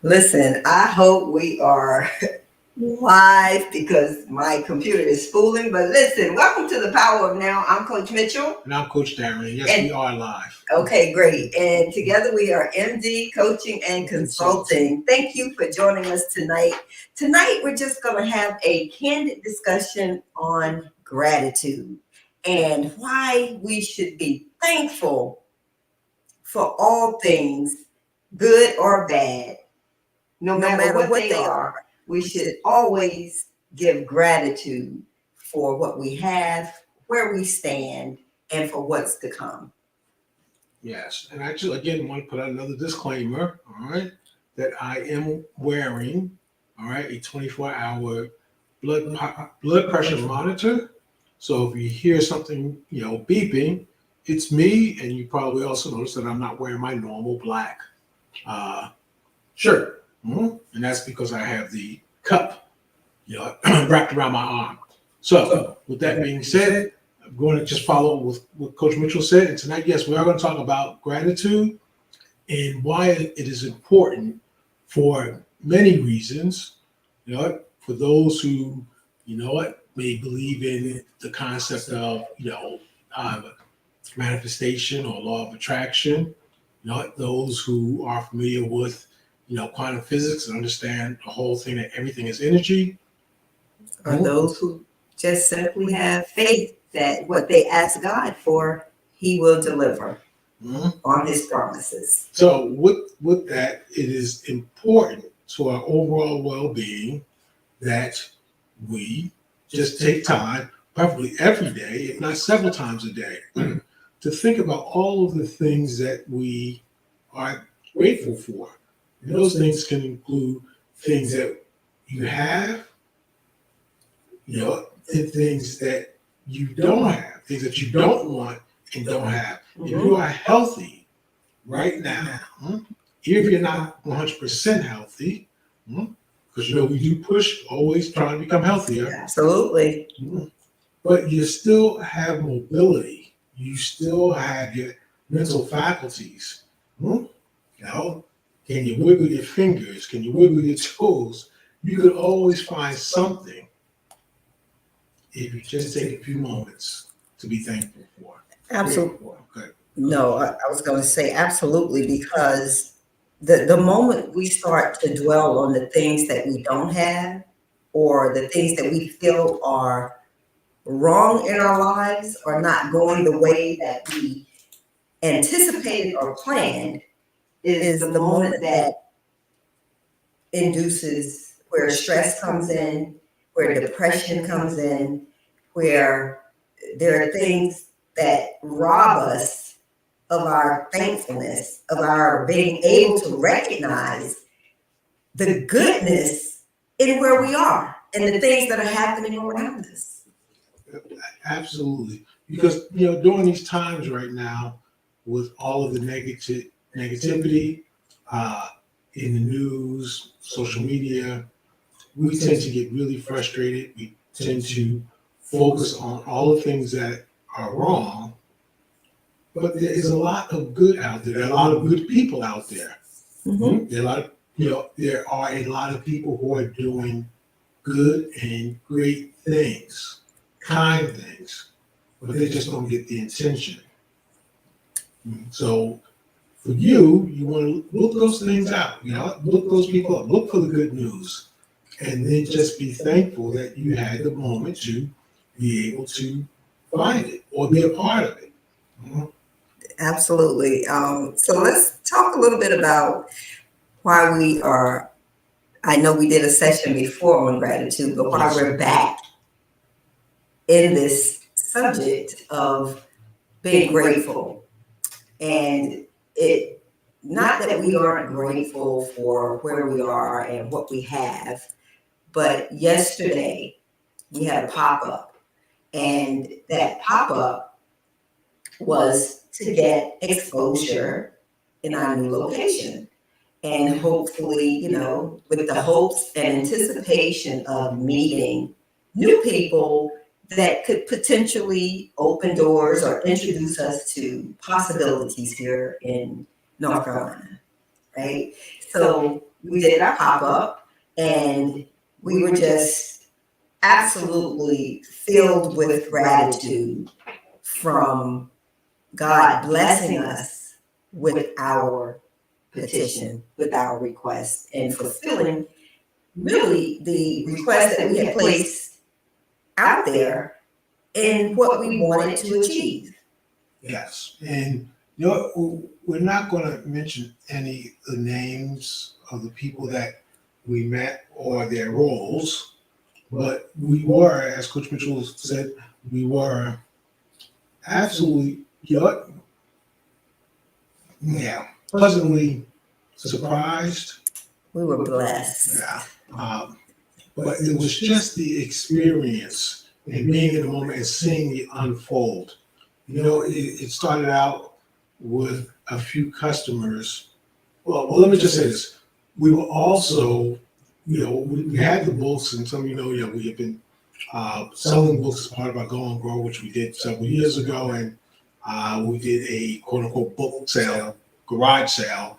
Listen, I hope we are live because my computer is fooling. But listen, welcome to the Power of Now. I'm Coach Mitchell. And I'm Coach Darren. Yes, And- we are live. Okay, great. And together we are MD Coaching and Consulting. Thank you for joining us tonight. Tonight, we're just going to have a candid discussion on gratitude and why we should be thankful for all things, good or bad. No matter what they are, we should always give gratitude for what we have, where we stand, and for what's to come. Yes. And actually, again, I want to put out another disclaimer, all right, that I am wearing, all right, a 24-hour blood pressure monitor. So if you hear something, beeping, it's me. And you probably also notice that I'm not wearing my normal black shirt. And that's because I have the cup, wrapped around my arm. So with that being said, I'm going to just follow with what Coach Mitchell said. And tonight, yes, we are going to talk about gratitude and why it is important for many reasons. For those who, may believe in the concept of, manifestation or law of attraction. Those who are familiar with quantum physics and understand the whole thing that everything is energy. Or those who just simply have faith that what they ask God for, He will deliver on His promises. So with that, it is important to our overall well-being that we just take time, probably every day, if not several times a day, to think about all of the things that we are grateful for. And those things can include things that you have, and things that you don't have, things that you don't want and don't have. If you are healthy right now, even if you're not 100% healthy, because we do push, always trying to become healthier. Absolutely. But you still have mobility. You still have your mental faculties. Can you wiggle your fingers? Can you wiggle your toes? You could always find something if you just take a few moments to be thankful for. Absolutely. Okay. No, I was going to say absolutely, because the moment we start to dwell on the things that we don't have or the things that we feel are wrong in our lives or not going the way that we anticipated or planned is the moment that induces where stress comes in, where depression comes in, where there are things that rob us of our thankfulness, of our being able to recognize the goodness in where we are and the things that are happening around us. Absolutely. Because, during these times right now, with all of the negativity in the news, social media, we tend to get really frustrated. We tend to focus on all the things that are wrong. But there is a lot of good out there. There are a lot of good people out there. There are a lot of people who are doing good and great things, kind things, but they just don't get the attention. So for you want to look those things out, look those people up, look for the good news, and then just be thankful that you had the moment to be able to find it or be a part of it. Absolutely. So let's talk a little bit about why we are, I know we did a session before on gratitude, but why we're back in this subject of being grateful. And it, not that we aren't grateful for where we are and what we have, but yesterday we had a pop-up, and that pop-up was to get exposure in our new location. And hopefully, with the hopes and anticipation of meeting new people that could potentially open doors or introduce us to possibilities here in North Carolina, right? So we did our pop-up, and we were just absolutely filled with gratitude from God blessing us with our petition, with our request, and fulfilling really the request that we had placed out there in what we wanted to achieve. Yes, and we're not going to mention any of the names of the people that we met or their roles, but we were, as Coach Mitchell said, we were absolutely, pleasantly surprised. We were blessed. Yeah, but it was just the experience and being in the moment and seeing it unfold. It started out with a few customers. Well, let me just say this. We were also, we had the books, and some of we have been selling books as part of our Go and Grow, which we did several years ago, and we did a quote unquote book sale, garage sale,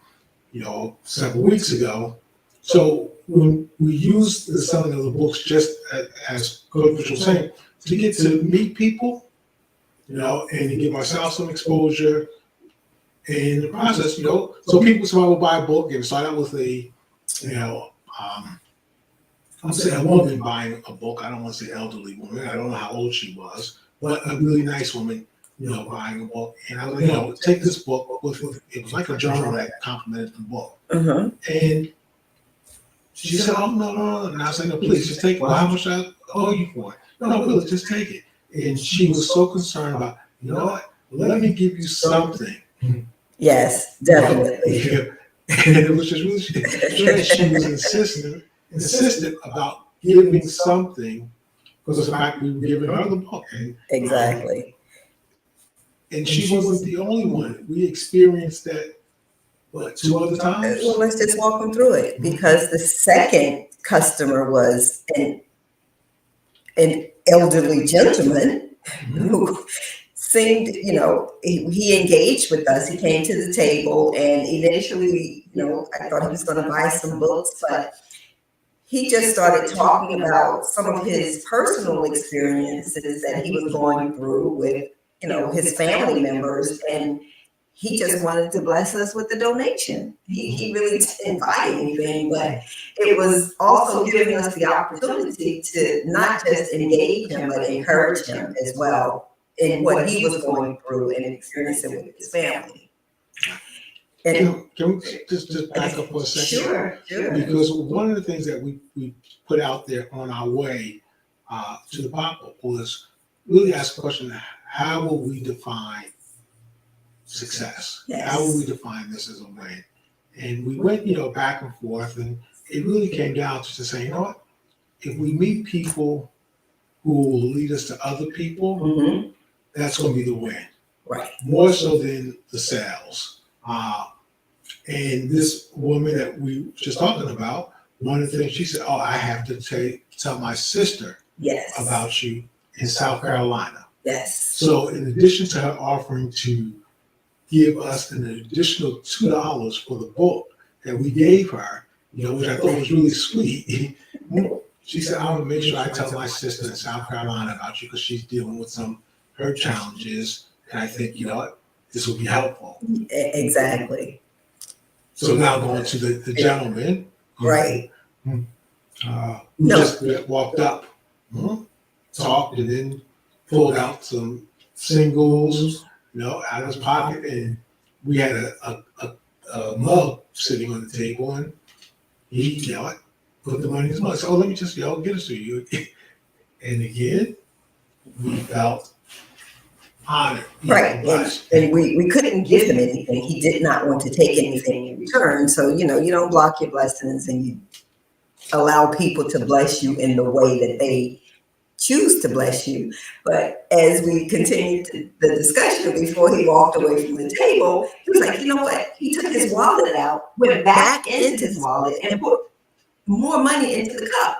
several weeks ago. So when we used the selling of the books, just as Coach Mitchell was saying, to get to meet people, and to give myself some exposure. And in the process, so somebody will buy a book and start out with I'm saying a woman buying a book. I don't want to say elderly woman. I don't know how old she was, but a really nice woman, buying a book. And I was like, take this book. It was like a journal that complemented the book. Uh-huh. And she said, oh, no. And I was like, no, please, just take it. Well, how much I owe you for it? No, really, just take it. And she was so concerned about, what? Let me give you something. Yes, definitely. And it was just really, she was insistent about giving something because of the fact we were giving her the book. Exactly. And she wasn't the only one. We experienced that, 2 other times? Well, let's just walk them through it, because the second customer was an elderly gentleman who seemed, he engaged with us. He came to the table, and initially, I thought he was going to buy some books, but he just started talking about some of his personal experiences that he was going through with, his family members, and he just wanted to bless us with the donation. He really didn't buy anything, but it was also giving us the opportunity to not just engage him, but encourage him as well in what he was going through and experiencing with his family. And can we just back up for a second? Sure. Because one of the things that we put out there on our way to the pop-up was really ask the question, how will we define success? Yes. How will we define this as a win? And we went, back and forth, and it really came down to just saying, what? If we meet people who will lead us to other people, mm-hmm. that's going to be the win. Right. More so than the sales. And this woman that we were just talking about, one of the things she said, oh, I have to tell my sister about you in South Carolina. Yes. So in addition to her offering to give us an additional $2 for the book that we gave her, which I thought was really sweet, she said, I want to make sure I tell my sister in South Carolina about you because she's dealing with her challenges. And I think, this will be helpful. Exactly. So now going to the gentleman. Right. Who just walked up, talked, and then pulled out some singles, out of his pocket. And we had a mug sitting on the table, and he, put the money in his mug. So, let me just, get it to you. And again, we felt honored. Right. And we couldn't give him anything. He did not want to take anything in return. So, you don't block your blessings, and you allow people to bless you in the way that they choose to bless you. But as we continued the discussion before he walked away from the table, he was like, you know what? He took his wallet out, went back into his wallet, and put more money into the cup.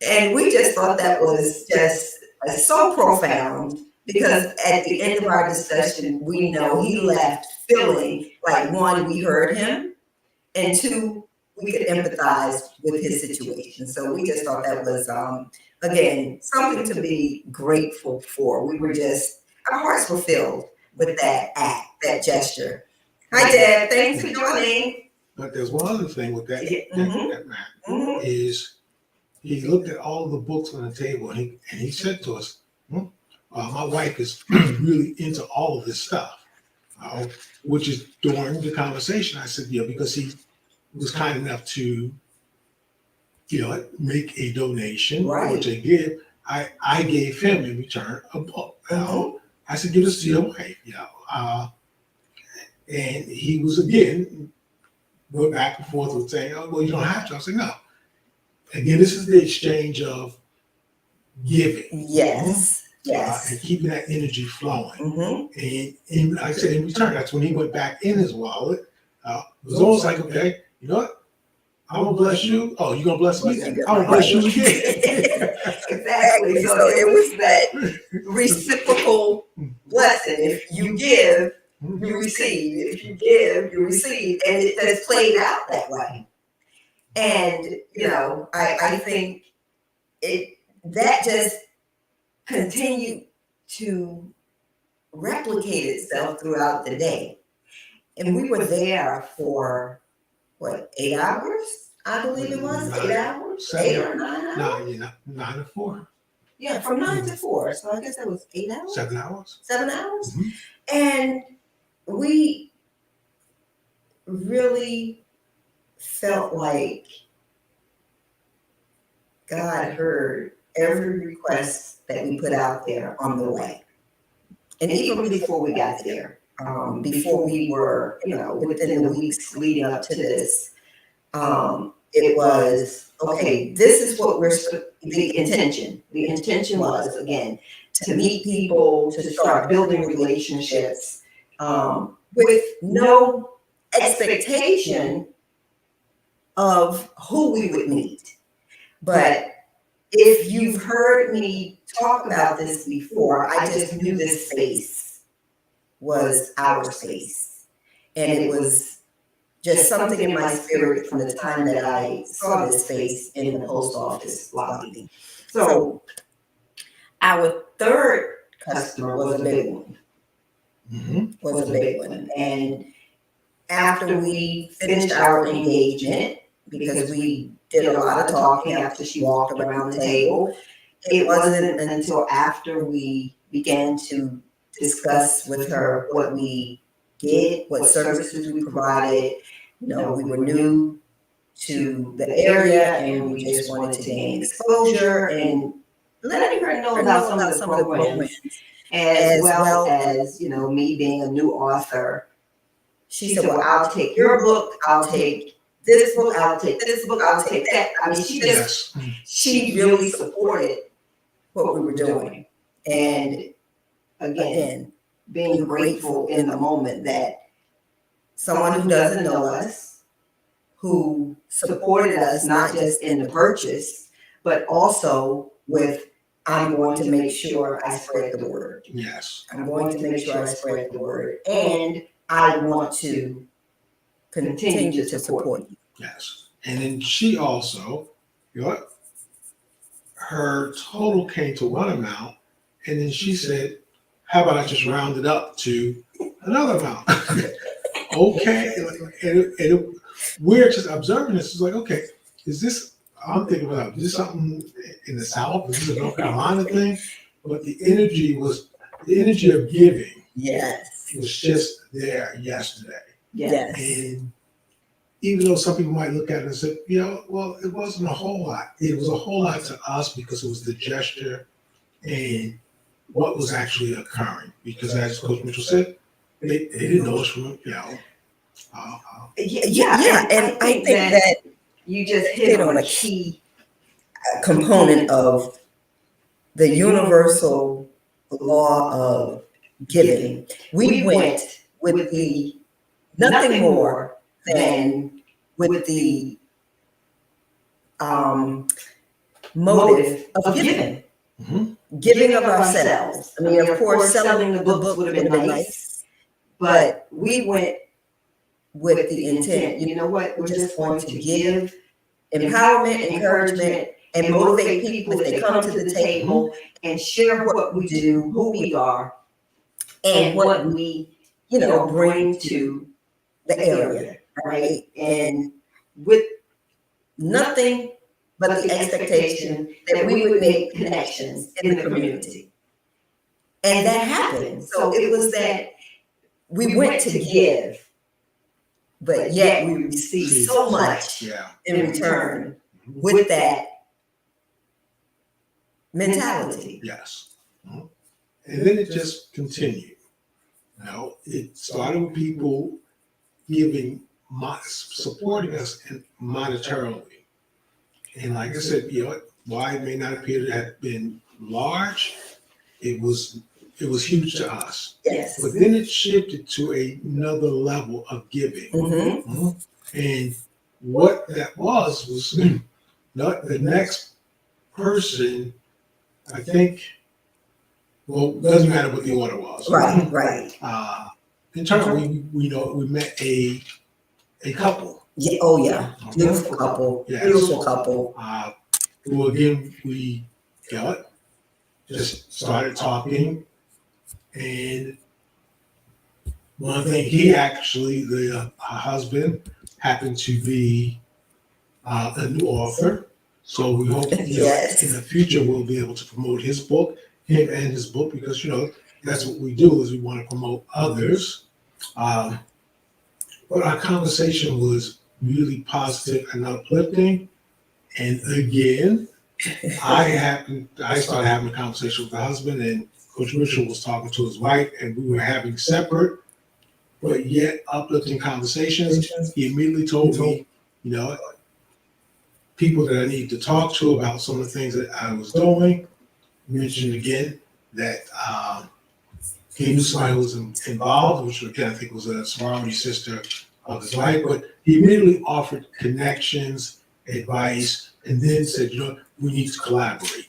And we just thought that was just so profound, because at the end of our discussion, we know he left feeling like, one, we heard him, and two, we could empathize with his situation. So we just thought that was, again, something to be grateful for. We were just, our hearts were filled with that act, that gesture. Hi, Deb. Thanks for joining. But there's one other thing with that, Mhm. that man Mhm. is he looked at all the books on the table and he said to us, my wife is really into all of this stuff, which is during the conversation. I said, because he was kind enough to, make a donation, Right. which I did. I gave him in return a book. I said, give this to your wife, and he was again went back and forth with saying, oh, well, you don't have to. I said, no. Again, this is the exchange of giving. Yes. Yes. And keeping that energy flowing. Mhm. And like I said, in return, that's when he went back in his wallet. It was almost like, okay, you know what? I'm going to bless you. Oh, you're going to bless me? I'm going to bless you again. Exactly. So it was that reciprocal blessing. If you give, you receive. If you give, you receive. And it has played out that way. And, I think that just continued to replicate itself throughout the day. And we were there for, 8 hours? I believe it was 8 hours, 8 or 9 hours. 9 to 4. Yeah, from 9 to 4. So I guess that was 8 hours. 7 hours. 7 hours. Mm-hmm. And we really felt like God heard every request that we put out there on the way. And even before we got there, before we were, within the weeks leading up to this, it was, okay, this is what the intention. The intention was, again, to meet people, to start building relationships with no expectation of who we would meet. But if you've heard me talk about this before, I just knew this space was our space. And it was just something in my spirit from the time that I saw this space in the post office lobby. So our third customer was a big one. Was a big one. And after we finished our engagement, because we did a lot of talking after she walked around the table, it wasn't until after we began to discuss with her what we did, what services we provided. We were new to the area and we just wanted to gain exposure and letting her know about some of the programs, as well as, me being a new author. She said, well, I'll take your book, I'll take this book, I'll take this book, I'll take that. I mean, she really supported what we were doing. And again, being grateful in the moment that someone who doesn't know us, who supported us, not just in the purchase, but also with, I'm going to make sure I spread the word. Yes. I'm going to make sure I spread the word. And I want to continue to support you. Yes. And then she also, her total came to one amount. And then she said, how about I just round it up to another amount? Okay. And we're just observing this. It's like, okay, is this, I'm thinking about, is this something in the South? Is this a North Carolina thing? But the energy of giving. Yes. Was just there yesterday. Yes. And even though some people might look at it and say, well, it wasn't a whole lot. It was a whole lot to us because it was the gesture and what was actually occurring. Because as Coach Mitchell said, they didn't know us from, And I think that you just hit on a key component of the universal law of giving. We went with the nothing more than with the motive of giving. Giving of ourselves. I mean, of course, selling the books would have been nice, but we went with the intent, you know what, we're just going to give empowerment, encouragement, and motivate people if they come to the table and share what we do, who we are, and what we, bring to the area, right? And with nothing but the expectation that we would make connections in the community. And that happened. So it was that we went to give, but yet we received so much in return with that mentality. Yes. And then it just continued. It started with people giving, supporting us monetarily. And like I said, why it may not appear to have been large, it was huge to us. Yes. But then it shifted to another level of giving. Mm-hmm. And what that was not the next person, I think, well, it doesn't matter what the order was. Right. In turn, we met a couple. Yeah. Oh yeah. Beautiful couple. Yes. Beautiful couple. Who again we just started talking, and one thing her husband happened to be a new author, so we hope Yes. in the future we'll be able to promote his book, him and his book, because that's what we do, is we want to promote others. But our conversation was really positive and uplifting. And again, I started having a conversation with the husband, and Coach Mitchell was talking to his wife, and we were having separate but yet uplifting conversations. He immediately told me, people that I need to talk to about some of the things that I was doing. Mentioned again that he knew somebody who was involved, which again I think was a sorority sister of his wife, but he immediately offered connections, advice, and then said, we need to collaborate.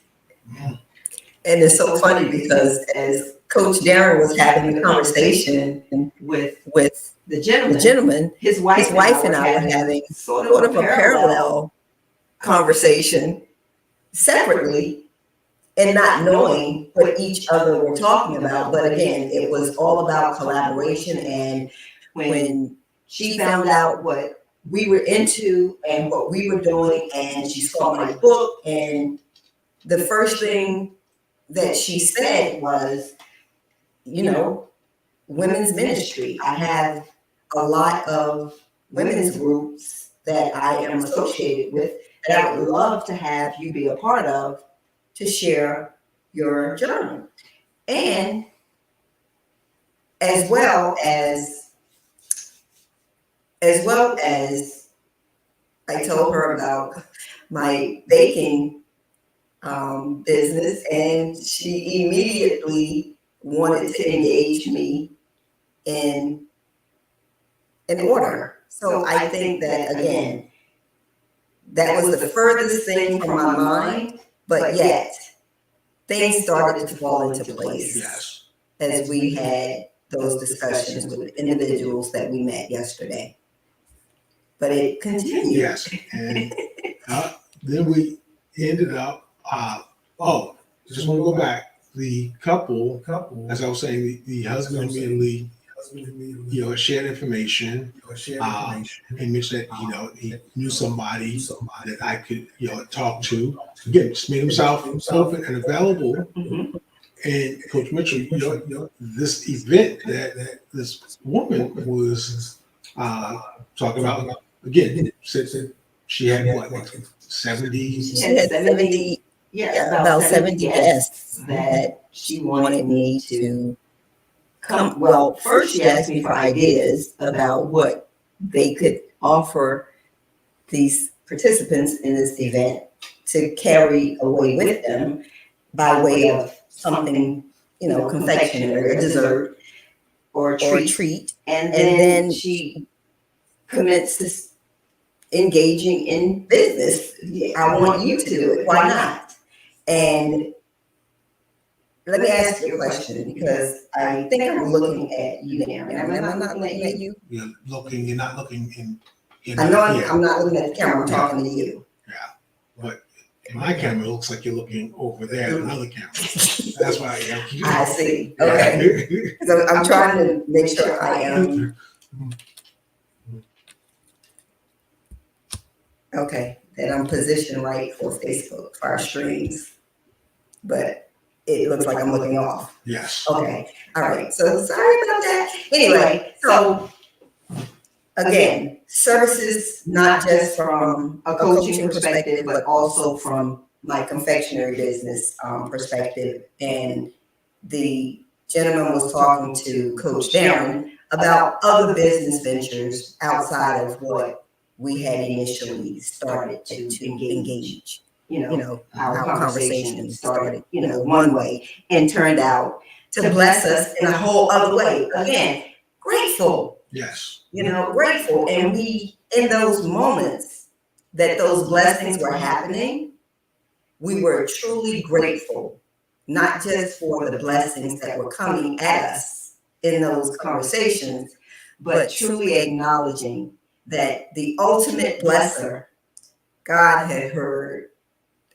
And it's so funny because as Coach Darren was having a conversation with the gentleman, his wife and I were having sort of a parallel conversation separately, and not knowing what each other were talking about. But again, it was all about collaboration. And when she found out what we were into and what we were doing, and she saw my book, and the first thing that she said was, women's ministry. I have a lot of women's groups that I am associated with that I would love to have you be a part of, to share your journal. And as well as I told her about my baking business, and she immediately wanted to engage me in an order. So I think that, again, that was the furthest thing from my mind, but yet things started to fall into place as we had those discussions with individuals that we met yesterday. But it continued. Yes, and then we ended up, just want to go back. The couple, as I was saying, the husband immediately, shared information, and mentioned that, he knew somebody that I could, talk to. Again, just made himself open and available. Mm-hmm. And Coach Mitchell, this event that this woman was talking about, again, said she had what, 70? She had 70, about 70 guests that she wanted me to come. Well, first she asked me for ideas about what they could offer these participants in this event to carry away with them by way of something, confectionery, or dessert, or a treat. And then she commenced engaging in business. I want you to do it. Why not? And let me ask you a question because I think I'm looking at you now. Am I not looking at you? You're not looking in. I know I'm not looking at the camera. I'm talking to you. Yeah, but in my camera, it looks like you're looking over there at another camera. That's why I see. Okay. So I'm trying to make sure I am. Okay, that I'm positioned right for Facebook, for our streams. But it looks like I'm looking off. Yes. Okay. All right. So sorry about that. Anyway, so again, services not just from a coaching perspective, but also from my confectionery business perspective. And the gentleman was talking to Coach Darren about other business ventures outside of what we had initially started to engage. Our conversation started, one way and turned out to bless us in a whole other way. Again, grateful. Yes. Grateful. And we, in those moments that those blessings were happening, we were truly grateful, not just for the blessings that were coming at us in those conversations, but truly acknowledging that the ultimate blesser, God, had heard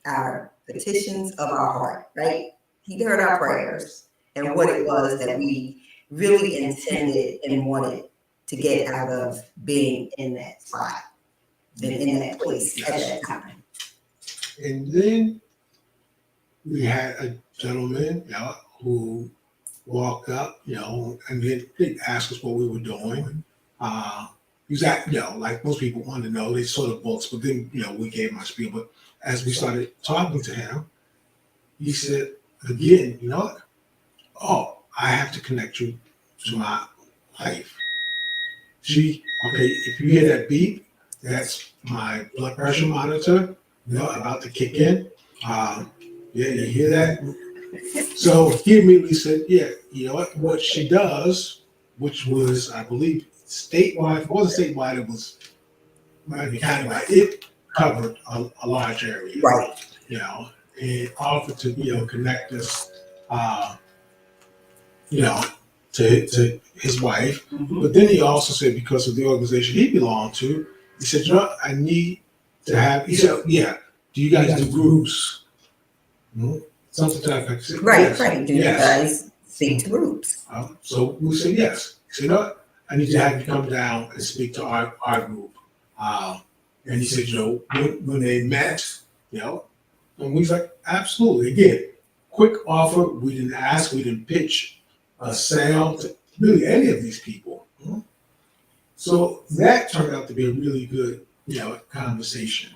our petitions of our heart, right? He heard our prayers and what it was that we really intended and wanted to get out of being in that spot, in that place at that time. And then we had a gentleman, who walked up, and then they asked us what we were doing. He was at, like most people wanted to know, they saw the books, but then, we gave him our spiel. But as we started talking to him, he said, again, I have to connect you to my wife. If you hear that beep, that's my blood pressure monitor, about to kick in. You hear that? So he immediately said, what she does, which was, I believe, statewide. If it wasn't statewide, it was maybe countywide. It covered a large area. Right. And offered to, connect us, to his wife. Mm-hmm. But then he also said, because of the organization he belonged to, he said, I need to have, he said, do you guys do groups? Mm-hmm. Something to that effect. Right, yes. Right. Do you guys speak to groups? So we said yes. He said, I need to have you come down and speak to our group. And he said, when they met, and we was like, absolutely. Again, quick offer. We didn't ask, we didn't pitch a sale to really any of these people. So that turned out to be a really good, conversation.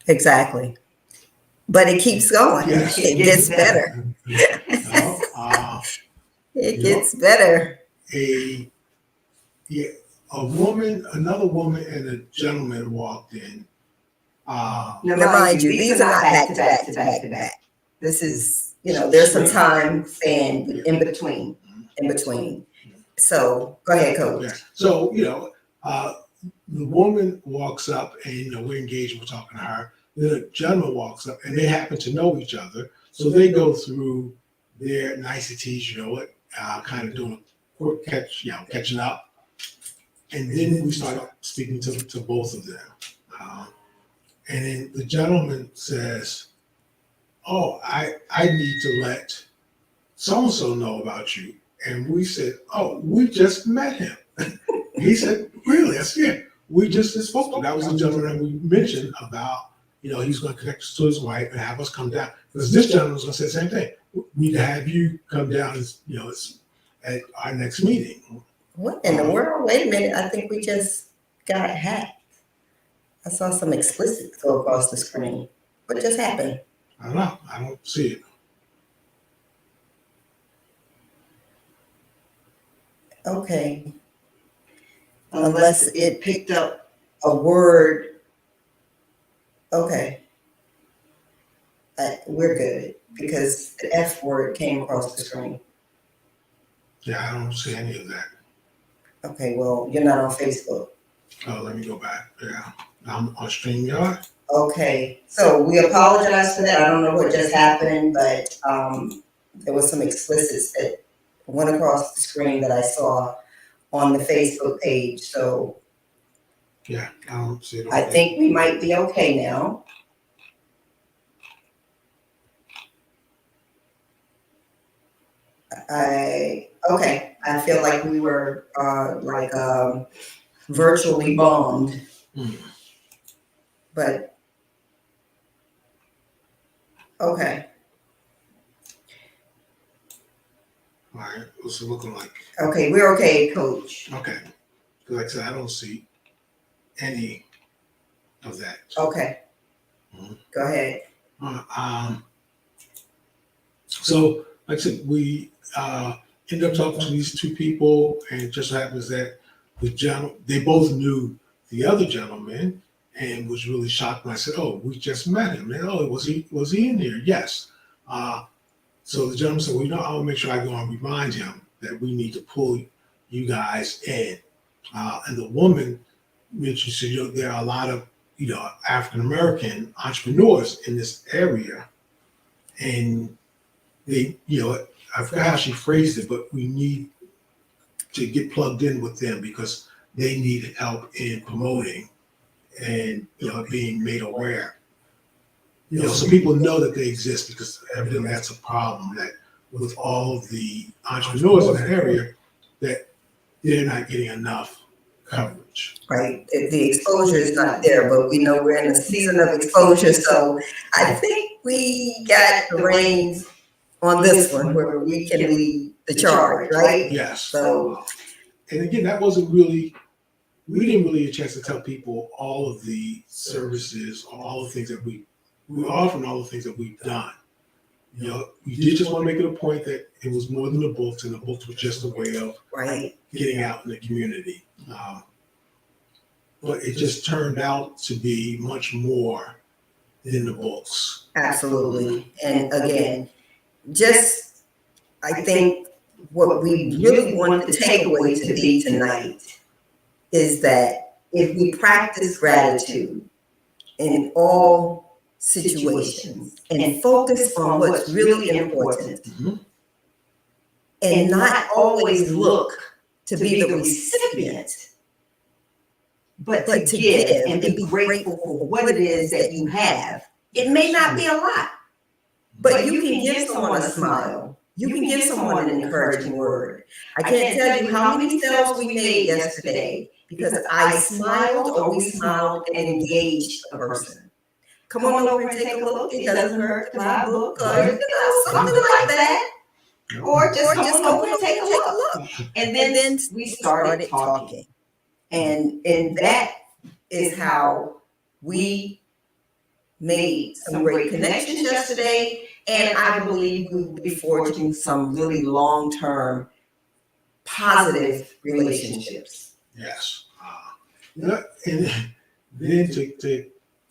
Exactly. But it keeps going. Yes. It gets better. It gets better. Another woman and a gentleman walked in. Now mind you, these are not back to back. This is, there's some time span in between. So go ahead, Coach. Yeah. So, the woman walks up and, we're engaged, we're talking to her. The gentleman walks up and they happen to know each other. So they go through their niceties, kind of doing a quick catching up. And then we started speaking to both of them. And then the gentleman says, I need to let so-and-so know about you. And we said, we just met him. He said, really? I said, we just spoke to him. That was the gentleman that we mentioned about, he's going to connect us to his wife and have us come down. Because this gentleman was going to say the same thing. We need to have you come down, at our next meeting. What in the world? Wait a minute. I think we just got hacked. I saw some explicit go across the screen. What just happened? I don't know. I don't see it. Okay. Unless it picked up a word. Okay. We're good because the F word came across the screen. Yeah, I don't see any of that. Okay, well, you're not on Facebook. Oh, let me go back. Yeah, I'm on StreamYard. Okay, so we apologize for that. I don't know what just happened, but there was some explicits that went across the screen that I saw on the Facebook page. So Yeah, I don't see it. I think we might be okay now. Okay. I feel like we were virtually bombed, but okay. All right, what's it looking like? Okay, we're okay, Coach. Okay, like I said, I don't see any of that. Okay, go ahead. So, like I said, we ended up talking to these two people, and it just happens that they both knew the other gentleman, and was really shocked when I said, "Oh, we just met him." And, "Oh, was he in here?" Yes. So the gentleman said, "Well, I'll make sure I go and remind him that we need to pull you guys in." And the woman mentioned, she said, there are a lot of African American entrepreneurs in this area, and they, I forgot how she phrased it, but we need to get plugged in with them because they need help in promoting and being made aware. So people know that they exist, because evidently that's a problem, that with all of the entrepreneurs in that area, that they're not getting enough coverage. Right, the exposure is not there, but we know we're in a season of exposure, so I think we got the reins on this one where we can lead the charge, right? Yes. So, and again, that wasn't really, we didn't really get a chance to tell people all of the services, all the things that we offer, and all the things that we've done. We did just want to make it a point that it was more than the books, and the books was just a way of getting out in the community. But it just turned out to be much more than the books. absolutely. And again, I think what we really want the takeaway to be tonight is that if we practice gratitude in all situations and focus on what's really important, and not always look to be the recipient, but to give and be grateful for what it is that you have. It may not be a lot, but you can give someone a smile. You can give someone an encouraging word. I can't tell you how many sales we made yesterday because I smiled, or we smiled and engaged a person. Come on over and take a look. It doesn't hurt to buy a book, or something like that. Or just come over and take a look. And then we started talking. And that is how we made some great connections yesterday. And I believe we will be forging some really long-term positive relationships. Yes. And then to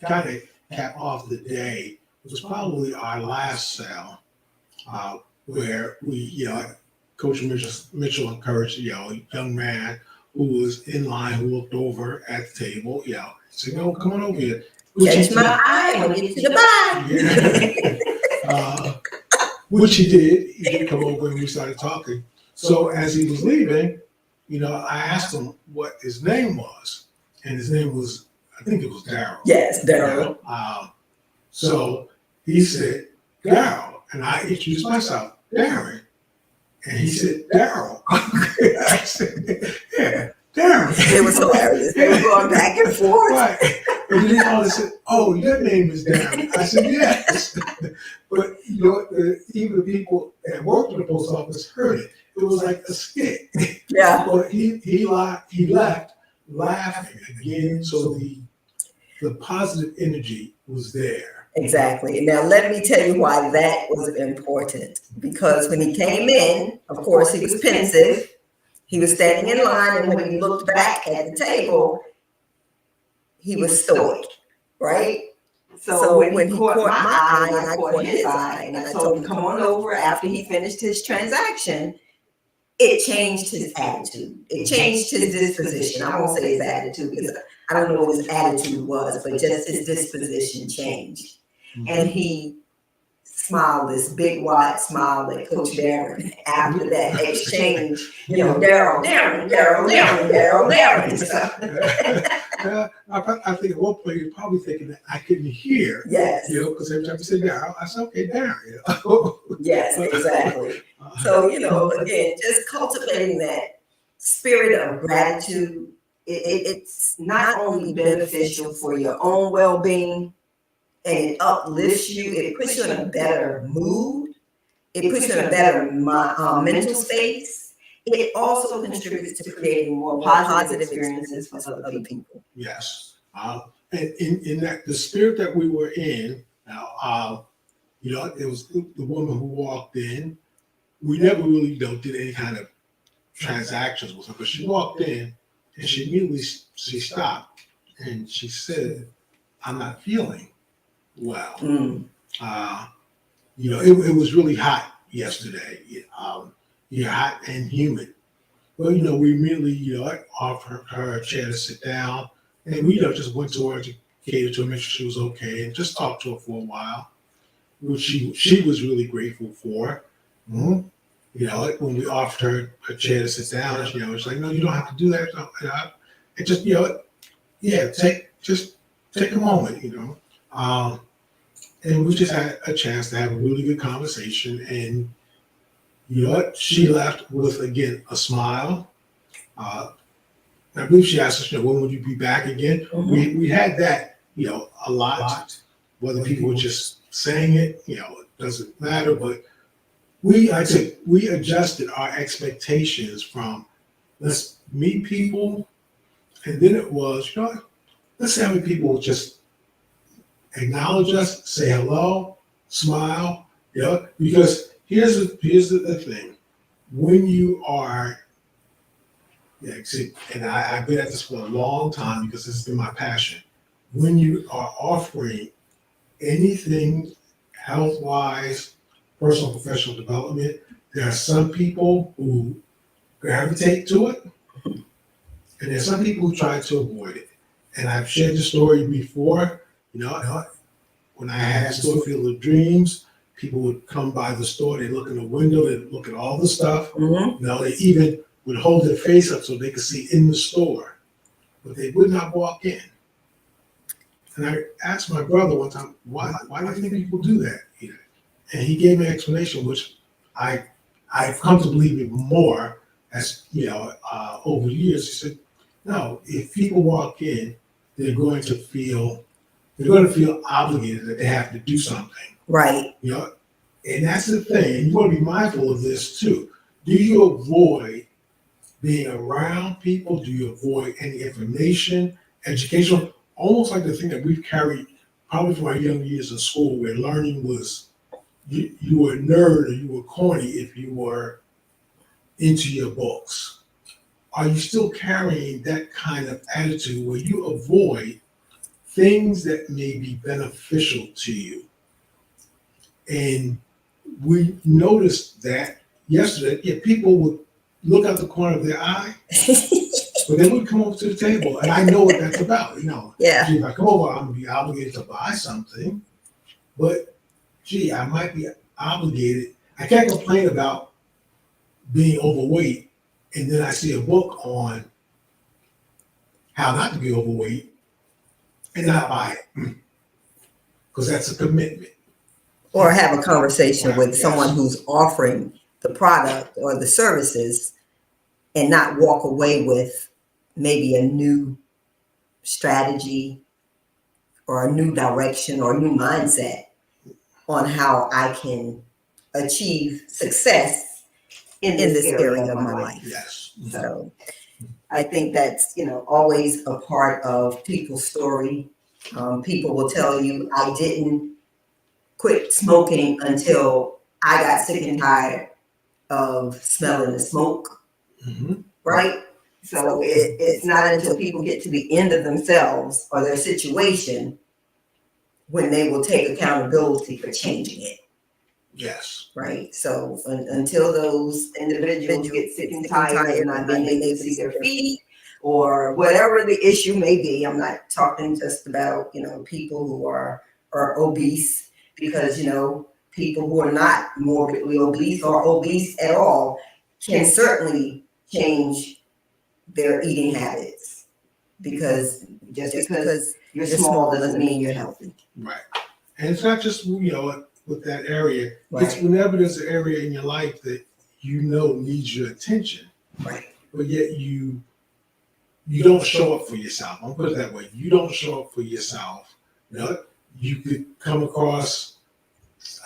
kind of cap off the day, it was probably our last sale, where we, Coach Mitchell encouraged, a young man who was in line, who looked over at the table, said, "No, come on over here. Catch my eye, I'm gonna get you to buy." Which he did. He did come over, and we started talking. So as he was leaving, I asked him what his name was, and his name was, I think it was Daryl. Yes, Daryl. So he said, "Daryl," and I introduced myself, "Darren," and he said, "Daryl." I said, "Yeah, Daryl." It was hilarious. They were going back and forth. Right. And then all they said, "Oh, your name is Darren." I said, "Yes." But even the people that worked at the post office heard it. It was like a skit. Yeah. But he left laughing again. So the positive energy was there. Exactly. Now, let me tell you why that was important. Because when he came in, of course, he was pensive. He was standing in line, and when he looked back at the table, he was stoic, right? So when he caught my eye, and I caught his eye, and I told him, "Come on over," after he finished his transaction, it changed his attitude. It changed his disposition. I won't say his attitude, because I don't know what his attitude was, but just his disposition changed. And he smile, this big wide smile at Coach Darren after that exchange. Darren. So, I think at one point you're probably thinking that I couldn't hear. yes. Because every time you said Darren, I said, okay, Darren. Yes, exactly. So, again, just cultivating that spirit of gratitude, it's not only beneficial for your own well-being, and it uplifts you, it puts you in a better mood, it puts you in a better mental space. It also contributes to creating more positive experiences for other people. Yes. And in that, the spirit that we were in, now, it was the woman who walked in. We never really did any kind of transactions with her, but she walked in and she immediately she stopped and she said, "I'm not feeling well." It was really hot yesterday. Hot and humid. Well, we immediately, offered her a chair to sit down, and we, just went to her to cater to her, make sure she was okay, and just talked to her for a while, which she was really grateful for. Mm-hmm. When we offered her a chair to sit down, she's like, "No, you don't have to do that." It just, take a moment, and we just had a chance to have a really good conversation. And she left with, again, a smile. I believe she asked us, when would you be back again? Mm-hmm. We had that, a lot. Whether people were just saying it, it doesn't matter. But we adjusted our expectations from let's meet people, and then it was, let's see how many people will just acknowledge us, say hello, smile, because here's the thing. When you are, and I've been at this for a long time because this has been my passion. When you are offering anything health-wise, personal, professional development, there are some people who gravitate to it, and there's some people who try to avoid it. And I've shared the story before. When I had Store Field of Dreams, people would come by the store, they look in the window, they look at all the stuff. Mm-hmm. They even would hold their face up so they could see in the store, but they would not walk in. And I asked my brother one time, why do you think people do that? And he gave me an explanation, which I've come to believe even more as, over the years. He said, no, if people walk in, they're going to feel obligated that they have to do something. Right. And that's the thing. And you want to be mindful of this too. Do you avoid being around people? Do you avoid any information, education? Almost like the thing that we've carried probably from our young years in school, where learning was, you were a nerd or you were corny if you were into your books. Are you still carrying that kind of attitude where you avoid things that may be beneficial to you? And we noticed that yesterday, people would look out the corner of their eye, but they would come over to the table. And I know what that's about. Yeah. If I come over, I'm going to be obligated to buy something. But, I might be obligated. I can't complain about being overweight, and then I see a book on how not to be overweight and not buy it. Because that's a commitment. Or have a conversation with Yes. someone who's offering the product or the services and not walk away with maybe a new strategy or a new direction or a new mindset on how I can achieve success in this area of my life. Yes. So I think that's, always a part of people's story. People will tell you, I didn't quit smoking until I got sick and tired of smelling the smoke, Mm-hmm. right? So it's not until people get to the end of themselves or their situation when they will take accountability for changing it. Yes. Right. So until those individuals get sick and tired and not being able to see their feet or whatever the issue may be, I'm not talking just about, people who are obese, because, people who are not morbidly obese or obese at all can certainly change their eating habits, because just because you're small doesn't mean you're healthy. Right. And it's not just, with that area. Right. It's whenever there's an area in your life that needs your attention, Right. but yet you don't show up for yourself. I'll put it that way. You don't show up for yourself. You could come across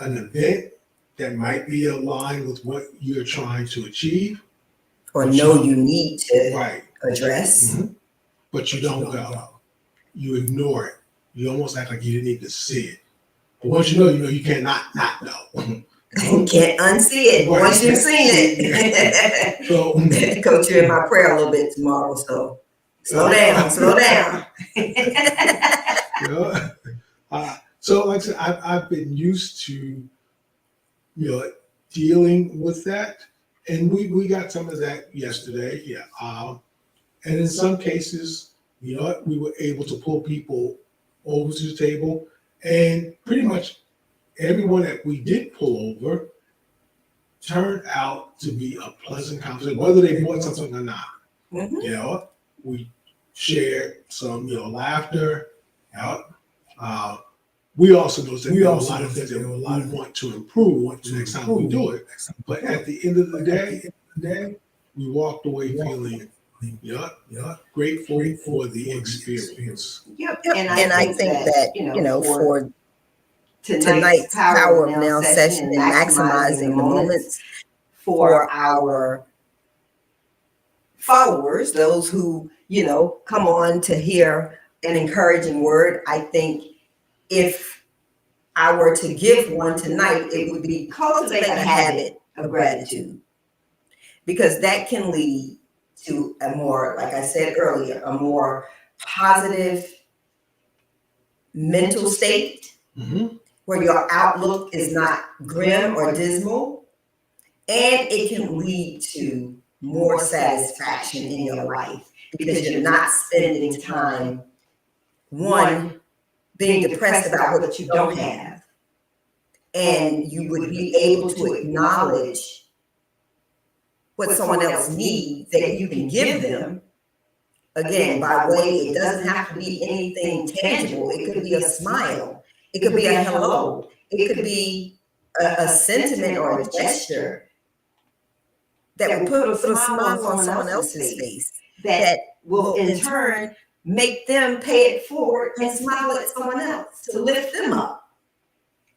an event that might be aligned with what you're trying to achieve, Or know you need to right? address. Mm-hmm. But you don't go. You ignore it. You almost act like you didn't even see it. But once you know, you cannot not know. You can't unsee it once you've seen it. So, Coach, you're in my prayer a little bit tomorrow, so slow down. So, like I said, I've been used to, dealing with that, and we got some of that yesterday. Yeah, and in some cases, we were able to pull people over to the table, and pretty much everyone that we did pull over turned out to be a pleasant conversation, whether they bought something or not. Mm-hmm. We shared some, laughter. We also noticed that there were a lot of things that we want to improve the next time we do it. But at the end of the day, we walked away feeling grateful for the experience. Yep. And I think that, for tonight's Power of Now session and maximizing the moments for our followers, those who, come on to hear an encouraging word, I think if I were to give one tonight, it would be cultivate a habit of gratitude, because that can lead to a more, like I said earlier, a more positive mental state, Mm-hmm. where your outlook is not grim or dismal, and it can lead to more satisfaction in your life, because you're not spending time, one, being depressed about what you don't have, and you would be able to acknowledge what someone else needs that you can give them. Again, by way, it doesn't have to be anything tangible. It could be a smile. It could be a hello. It could be a sentiment or a gesture that will put a smile on someone else's face, that will in turn make them pay it forward and smile at someone else, to lift them up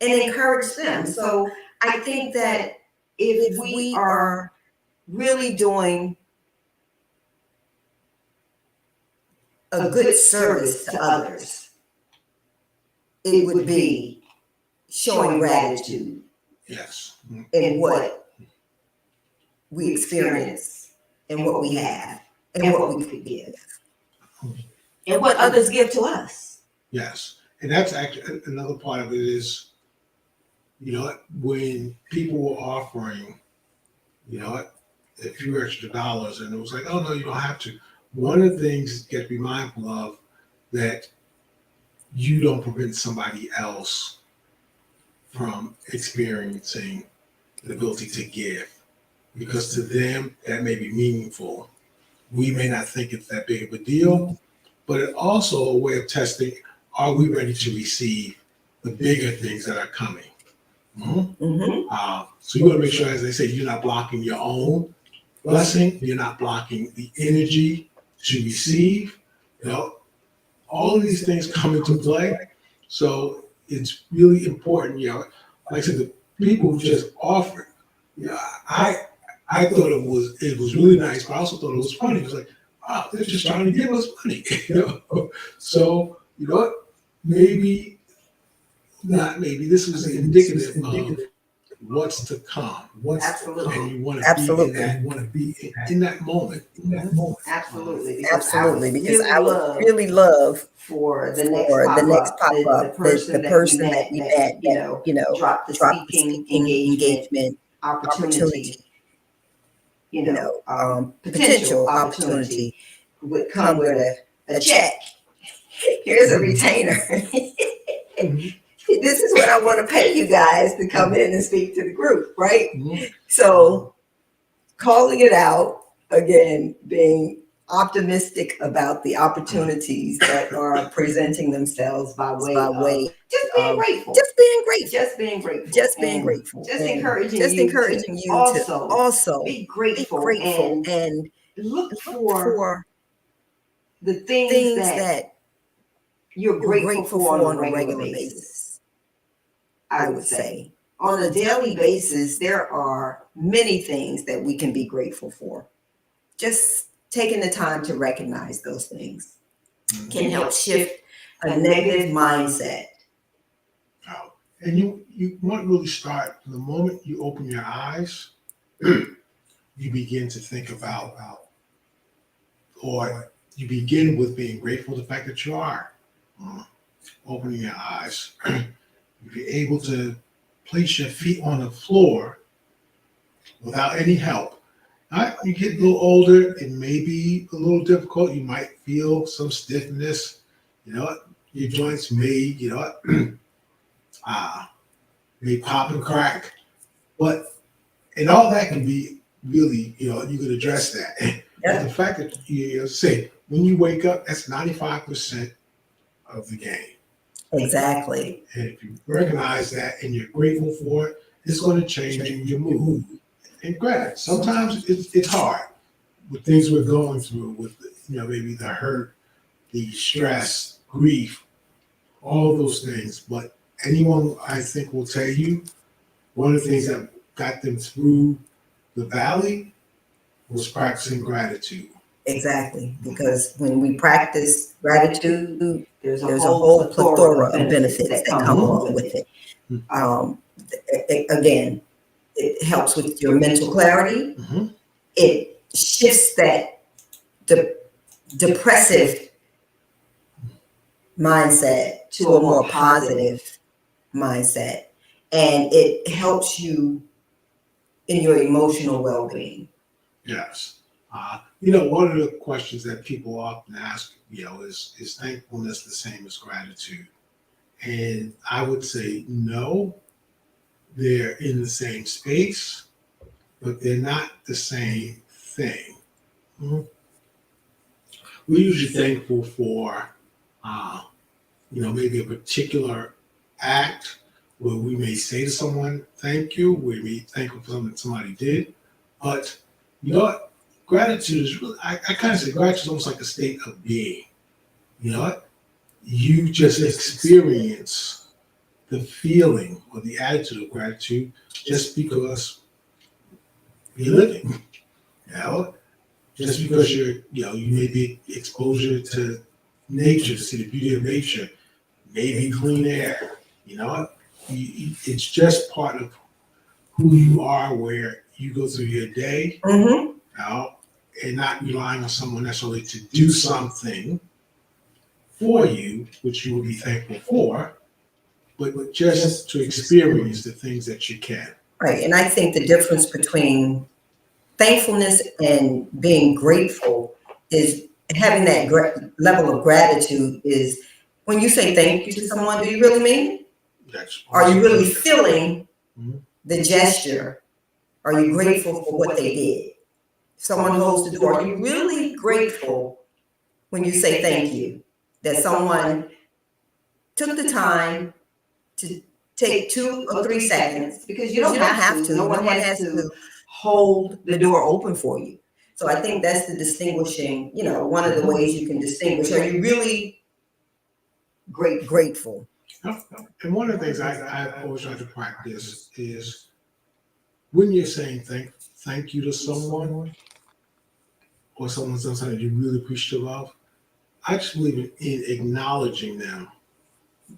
and encourage them. So I think that if we are really doing a good service to others, it would be showing gratitude Yes. in what we experience and what we have and what we could give and what others give to us. Yes. And that's actually another part of it is, when people were offering, a few extra dollars, and it was like, oh, no, you don't have to. One of the things you have to be mindful of, that you don't prevent somebody else from experiencing the ability to give, because to them that may be meaningful. We may not think it's that big of a deal, but it's also a way of testing, are we ready to receive the bigger things that are coming? Mm-hmm. Mm-hmm. So you want to make sure, as they say, you're not blocking your own blessing, you're not blocking the energy to receive. All of these things come into play. So it's really important, like I said, the people who just offered, I thought it was really nice, but I also thought it was funny. It was like, wow, they're just trying to give us money. So you know what? Maybe not. Maybe this was indicative of what's to come. Absolutely. And you want to Absolutely. be in that. You want to be in that moment. Absolutely. Absolutely, because I would really love for the next pop up, the person that we met, drop the speaking engagement opportunity, potential opportunity would come with a check. Here's a retainer. this is what I want to pay you guys to come in and speak to the group, right? Mhm. So calling it out, again, being optimistic about the opportunities that are presenting themselves by way just being of grateful. just being grateful, Just being grateful. just being And grateful, just and encouraging just you encouraging to you also to also be be grateful grateful and and look look for for the things things that that you're you're grateful grateful for for on a regular basis. I would say on a daily basis, there are many things that we can be grateful for. Just taking the time to recognize those things can help shift a negative mindset. Now, and you want to really start from the moment you open your eyes, you begin to think about, or you begin with being grateful for the fact that you are opening your eyes. If you're able to place your feet on the floor without any help. You get a little older, it may be a little difficult. You might feel some stiffness, your joints may, may pop and crack. But, and all that can be really, you can address that. But the fact that you say, when you wake up, that's 95% of the game. Exactly. And if you recognize that and you're grateful for it, it's going to change your mood. And granted, sometimes it's hard with things we're going through, with maybe the hurt, the stress, grief, all those things. But anyone I think will tell you one of the things that got them through the valley was practicing gratitude. Exactly. Because when we practice gratitude, there's there's a whole plethora of benefits that come along with it. Mhm. Again, it helps with your mental clarity. Mhm. It shifts that depressive mindset to a more positive mindset. And it helps you in your emotional well-being. Yes. One of the questions that people often ask, is thankfulness the same as gratitude? And I would say no, they're in the same space, but they're not the same thing. Mhm. We're usually thankful for, maybe a particular act where we may say to someone, thank you, we may be thankful for something that somebody did. But you know what? Gratitude is really, I kind of say gratitude is almost like a state of being. You know what? You just experience the feeling or the attitude of gratitude just because you're living. You know, just because you may be exposure to nature, to see the beauty of nature, maybe clean air. It's just part of who you are, where you go through your day, Mm-hmm. And not relying on someone necessarily to do something for you, which you will be thankful for, but just to experience the things that you can. Right. And I think the difference between thankfulness and being grateful is having that level of gratitude is when you say thank you to someone, do you really mean it? Are you really feeling the gesture? Are you grateful for what they did? If someone holds the door, are you really grateful when you say thank you? That someone took the time to take 2 or 3 seconds, because you don't have to. No one has to hold the door open for you. So I think that's the distinguishing, one of the ways you can distinguish. Are you really grateful? And one of the things I always try to practice is when you're saying thank you to someone or someone's done something you really appreciate of, I just believe in acknowledging them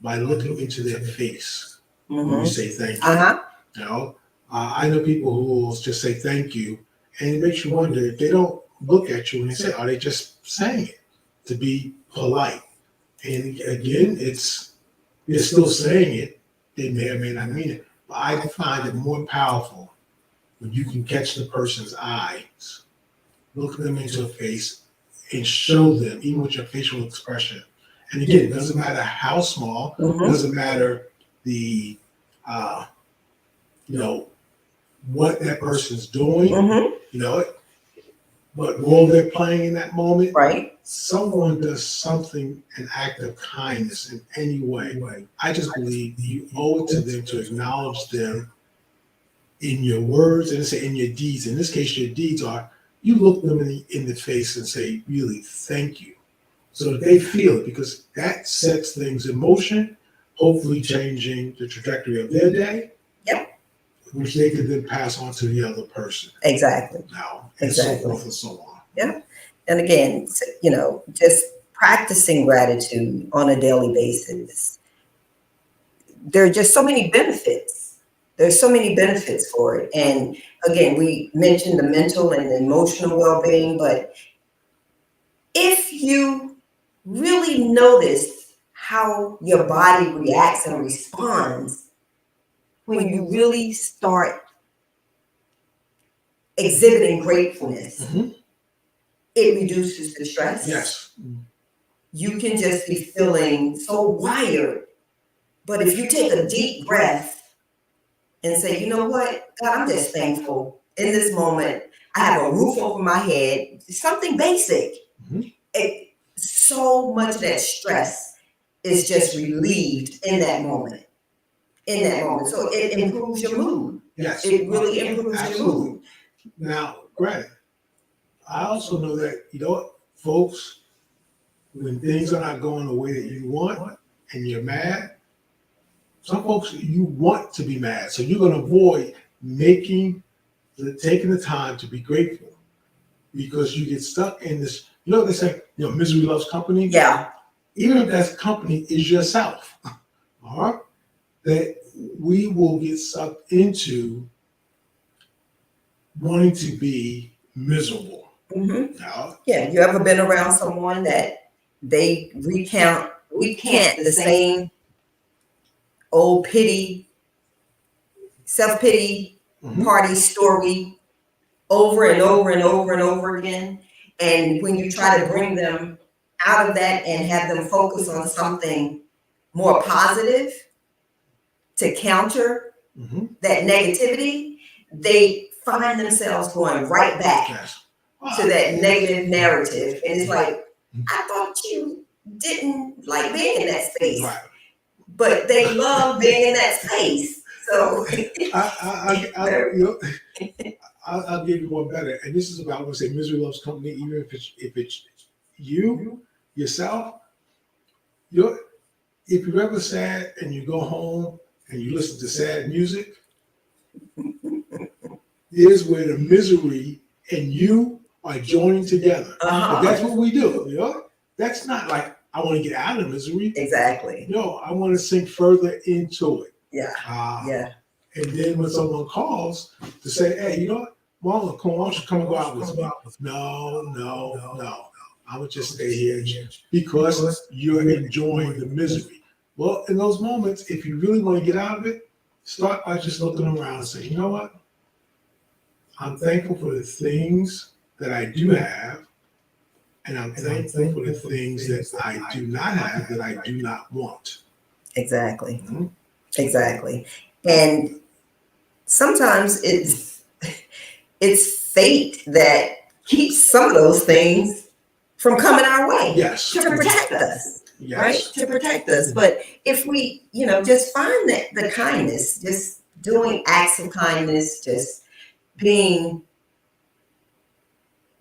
by looking into their face when you say thank you. I know people who will just say thank you, and it makes you wonder if they don't look at you and they say, are they just saying it to be polite? And again, they're still saying it. They may or may not mean it. But I find it more powerful when you can catch the person's eyes, look them into the face, and show them, even with your facial expression. And again, it doesn't matter how small, it doesn't matter the, you know, what that person's doing, Mm-hmm. you know, what role they're playing in that moment. Right. Someone does something, an act of kindness in any way. I just believe you owe it to them to acknowledge them in your words and say in your deeds. In this case, your deeds are you look them in the face and say, really, thank you. So that they feel it, because that sets things in motion, hopefully changing the trajectory of their day. Yep. Which they could then pass on to the other person. Exactly. Now, and Exactly. so forth and so on. Yeah. And again, you know, just practicing gratitude on a daily basis. There are just so many benefits. There's so many benefits for it. And again, we mentioned the mental and the emotional well-being, but if you really notice how your body reacts and responds when you really start exhibiting gratefulness, Mhm. it reduces the stress. Yes. You can just be feeling so wired. But if you take a deep breath and say, you know what, God, I'm just thankful in this moment. I have a roof over my head, something basic. Mhm. So much of that stress is just relieved in that moment. In that moment. So it improves your mood. Yes. It really improves your Absolutely. mood. Now, granted, I also know that, you know what, folks, when things are not going the way that you want and you're mad, some folks, you want to be mad. So you're going to avoid taking the time to be grateful, because you get stuck in this, you know what they say, you know, misery loves company? Yeah. Even if that company is yourself, all right, that we will get sucked into wanting to be miserable. Mm-hmm. Now, Yeah. You ever been around someone that they recant the same old self-pity mhm. party story over and over and over and over again? And when you try to bring them out of that and have them focus on something more positive to counter Mhm. that negativity, they find themselves going right back Yes. to that negative narrative. And it's like, I thought you didn't like being in that space, Right. but they love being in that space. So You know, I'll give you one better, and this is about, I'm going to say misery loves company. Even if it's you yourself, if you're ever sad and you go home and you listen to sad music, is where the misery and you are joining together. But that's what we do. You know, that's not like I want to get out of misery. Exactly. No, I want to sink further into it. Yeah. Yeah. And then when someone calls to say, "Hey, you know what, Marlon, come on, why don't you come and go out with me?" No. I would just stay here because you're enjoying the misery. Well, in those moments, if you really want to get out of it, start by just looking around and say, "You know what? I'm thankful for the things that I do have, and I'm thankful for the things that I do not have, that I do not want." Exactly. Mm-hmm. Exactly. And sometimes it's fate that keeps some of those things from coming our way. Yes. To protect us. Yes. Right? To protect us. But if we, just find that the kindness, just doing acts of kindness, just being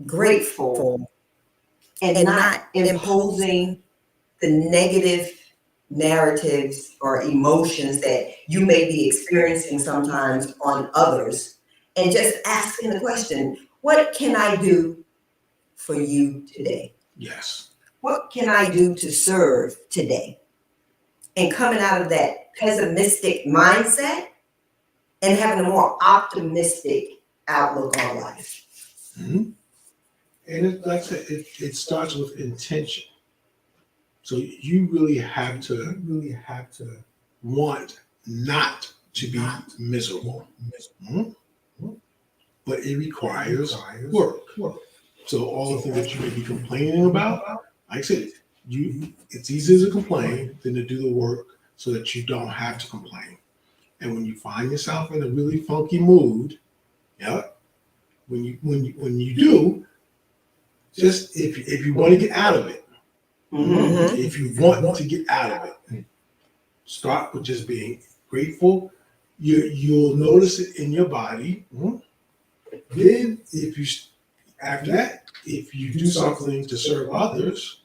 grateful and not imposing the negative narratives or emotions that you may be experiencing sometimes on others, and just asking the question, what can I do for you today? Yes. What can I do to serve today? And coming out of that pessimistic mindset and having a more optimistic outlook on life. Mm-hmm. And like I said, it starts with intention. So you really have to want not to be miserable. Mhm. But it requires work. So all the things that you may be complaining about, like I said, it's easier to complain than to do the work so that you don't have to complain. And when you find yourself in a really funky mood, yeah, when you do, just if you want to get out of it, if you want to get out of it, start with just being grateful. You'll notice it in your body. Then, after that, if you do something to serve others,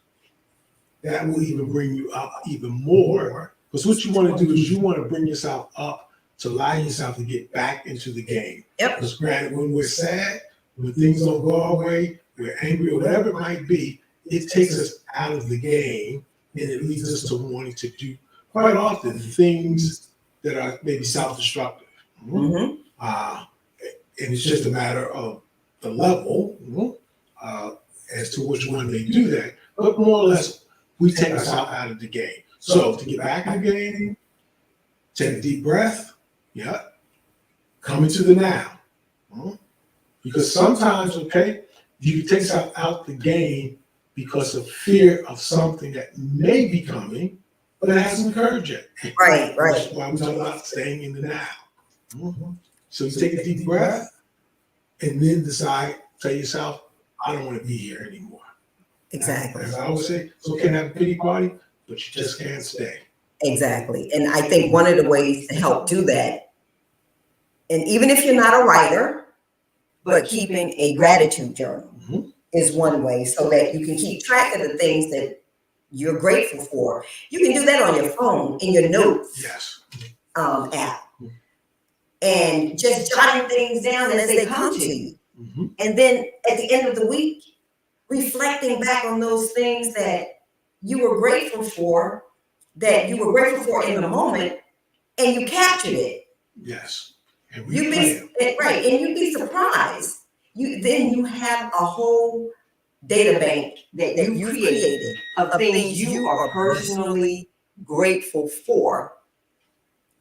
that will even bring you up even more. Because what you want to do is you want to bring yourself up to allow yourself to get back into the game. Yep. Because granted, when we're sad, when things don't go our way, we're angry or whatever it might be, it takes us out of the game and it leads us to wanting to do quite often things that are maybe self-destructive. Mm-hmm. And it's just a matter of the level as to which one they do that. But more or less, we take ourselves out of the game. So to get back in the game, take a deep breath. Yeah. Come into the now. Because sometimes, okay, you can take yourself out the game because of fear of something that may be coming, but it hasn't occurred yet. Right. That's why we talk about staying in the now. So you take a deep breath and then decide, tell yourself, I don't want to be here anymore. Exactly. As I always say, it's okay to have a pity party, but you just can't stay. Exactly. And I think one of the ways to help do that, and even if you're not a writer, but keeping a gratitude journal is one way so that you can keep track of the things that you're grateful for. You can do that on your phone in your notes app. And just jotting things down as they come to you. And then at the end of the week, reflecting back on those things that you were grateful for, in the moment, and you captured it. Yes. And You'd be surprised. You have a whole data bank that you created of things you are personally grateful for,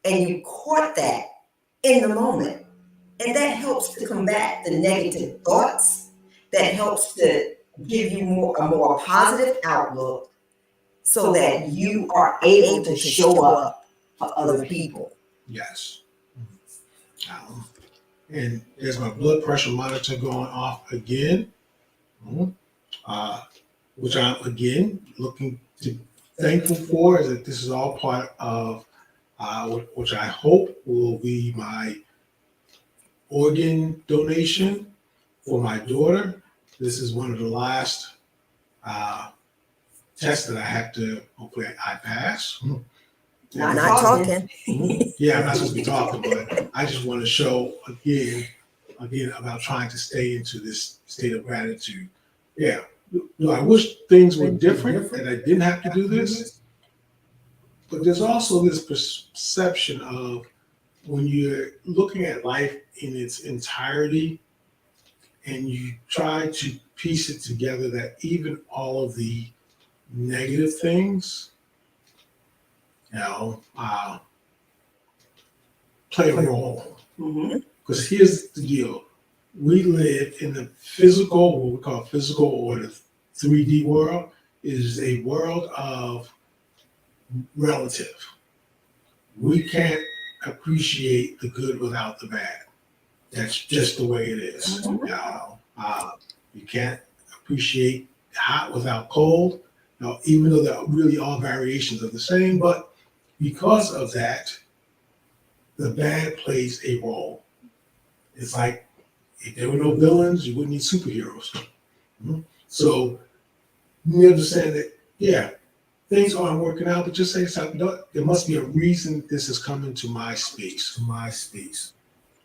and you caught that in the moment. And that helps to combat the negative thoughts, that helps to give you a more positive outlook so that you are able to show up for other people. Yes. And there's my blood pressure monitor going off again, which I'm again looking to thankful for, is that this is all part of which I hope will be my organ donation for my daughter. This is one of the last tests that I have to, hopefully I pass. Not talking. Yeah, I'm not supposed to be talking, but I just want to show again about trying to stay into this state of gratitude. Yeah. I wish things were different and I didn't have to do this. But there's also this perception of when you're looking at life in its entirety and you try to piece it together that even all of the negative things, play a role. Because here's the deal. We live in the physical, what we call physical or the 3D world, is a world of relative. We can't appreciate the good without the bad. That's just the way it is. You can't appreciate hot without cold, even though they're really all variations of the same. But because of that, the bad plays a role. It's like if there were no villains, you wouldn't need superheroes. So you understand that, things aren't working out, but just say something. There must be a reason this is coming to my space.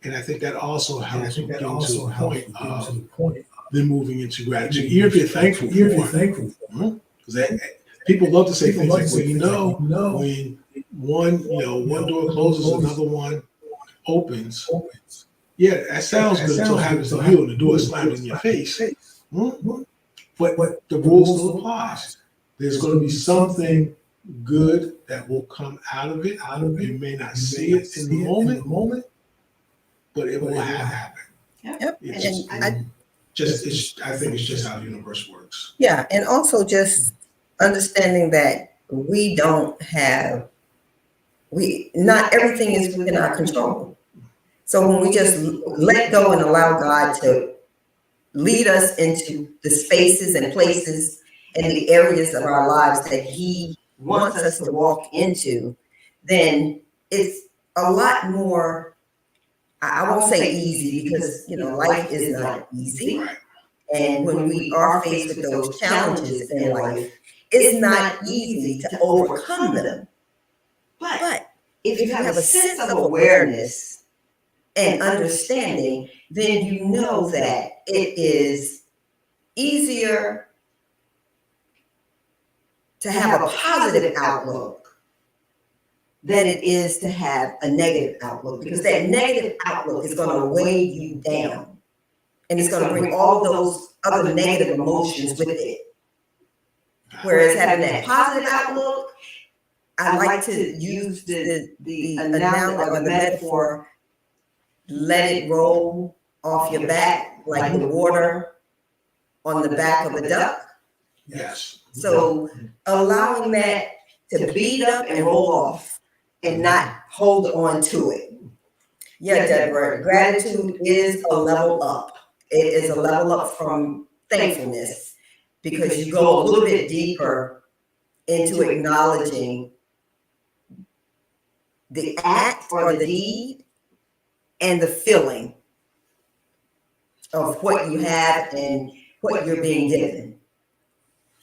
And I think that also helps get to the point of then moving into gratitude. Even if you're thankful for. Because people love to say things like, well, when one door closes, another one opens. Yeah, that sounds good until it happens to you and the door slams in your face. But the rule still applies. There's going to be something good that will come out of it. You may not see it in the moment, but it will happen. Yep. I think it's just how the universe works. Yeah, and also just understanding that we don't have not everything is within our control. So when we just let go and allow God to lead us into the spaces and places and the areas of our lives that He wants us to walk into, then it's a lot more, I won't say easy, because life is not easy. Right. And when we are faced with those challenges in life, it's not easy to overcome them. But if you have a sense of awareness and understanding, then you know that it is easier to have a positive outlook than it is to have a negative outlook, because that negative outlook is going to weigh you down, and it's going to bring all those other negative emotions with it. Whereas having that positive outlook, I like to use the analogy or the metaphor, let it roll off your back like the water on the back of a duck. Yes. So allowing that to beat up and roll off and not hold on to it. Yeah, Deborah, gratitude is a level up. It is a level up from thankfulness, because you go a little bit deeper into acknowledging the act or the deed and the feeling of what you have and what you're being given.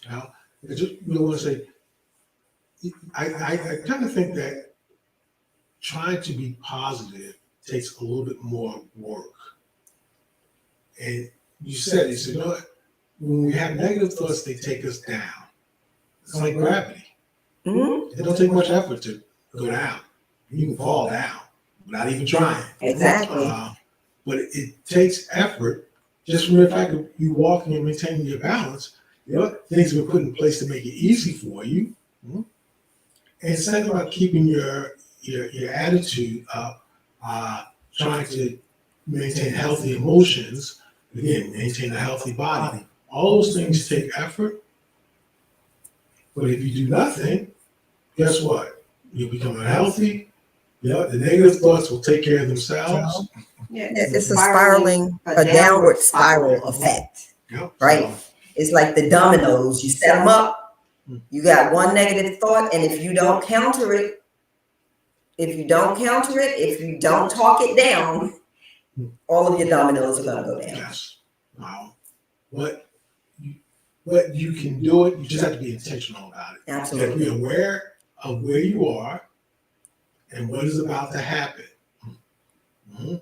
Now, I just want to say, I kind of think that trying to be positive takes a little bit more work. And you said, you know what? When we have negative thoughts, they take us down. It's like gravity. Mm-hmm. It don't take much effort to go down. You can fall down without even trying. Exactly. But it takes effort just from the fact that you walking and maintaining your balance. Things have been put in place to make it easy for you. And second, about keeping your attitude up, trying to maintain healthy emotions, again, maintain a healthy body. All those things take effort. But if you do nothing, guess what? You'll become unhealthy. The negative thoughts will take care of themselves. Yeah, it's a spiraling, a downward spiral effect, right? It's like the dominoes. You set them up, you got one negative thought, and if you don't counter it, if you don't talk it down, all of your dominoes are going to go down. Yes. Wow. But you can do it. You just have to be intentional about it. Absolutely. You have to be aware of where you are and what is about to happen. Mm-hmm.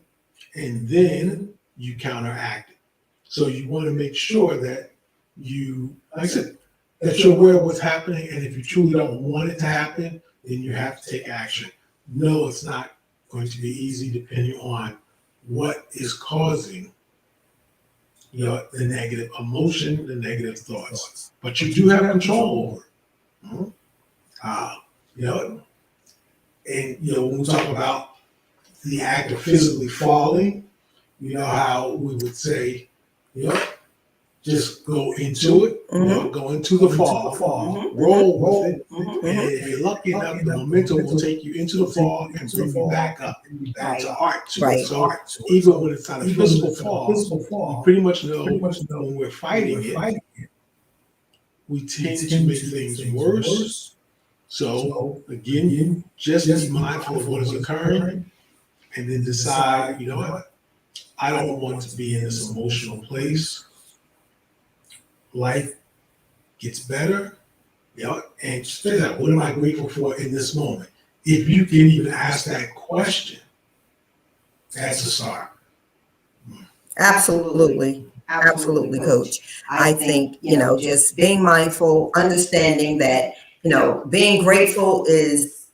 And then you counteract it. So you want to make sure that you, like I said, that you're aware of what's happening. And if you truly don't want it to happen, then you have to take action. No, it's not going to be easy depending on what is causing the negative emotion, the negative thoughts. But you do have control over it. And when we talk about the act of physically falling, how we would say, just go into it, go into the fall, roll with it. And if you're lucky enough, the momentum will take you into the fall and bring you back up. That's art. Right. So even when it's not a physical fall, we pretty much know when we're fighting it, we tend to make things worse. So again, just be mindful of what is occurring, and then decide, what? I don't want to be in this emotional place. Life gets better, and just figure out, what am I grateful for in this moment? If you can even ask that question, that's a start. Absolutely, Coach. I think, just being mindful, understanding that, being grateful is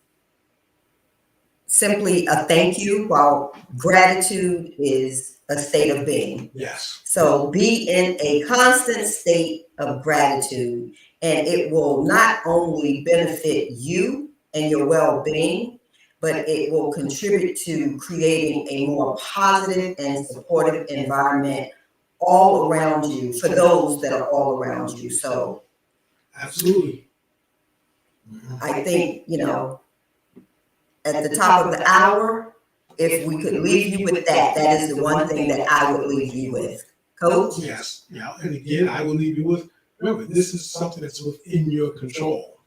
simply a thank you, while gratitude is a state of being. Yes. So be in a constant state of gratitude, and it will not only benefit you and your well-being, but it will contribute to creating a more positive and supportive environment all around you, for those that are all around you. So absolutely. I think, at the top of the hour, if we could leave you with that, that is the one thing that I would leave you with. Coach? Yes, yeah, and again, I will leave you with, remember, this is something that's within your control.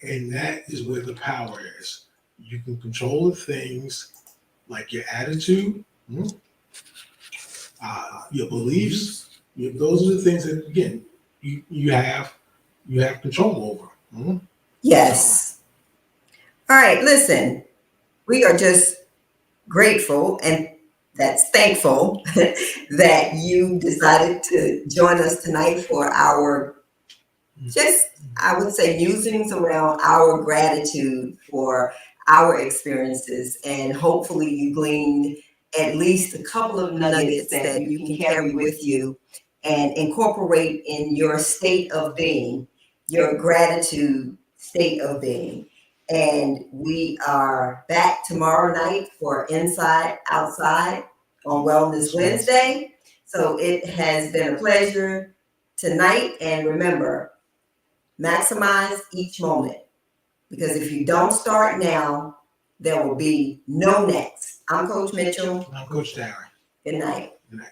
And that is where the power is. You can control the things like your attitude, your beliefs. Those are the things that, again, you have control over. Yes. All right, listen, we are just grateful and that's thankful that you decided to join us tonight for our, just, I would say, musings around our gratitude for our experiences. And hopefully you gleaned at least a couple of nuggets that you can carry with you and incorporate in your state of being, your gratitude state of being. And we are back tomorrow night for Inside Outside on Wellness Wednesday. So it has been a pleasure tonight. And remember, maximize each moment. Because if you don't start now, there will be no next. I'm Coach Mitchell. I'm Coach Darren. Good night. Good night.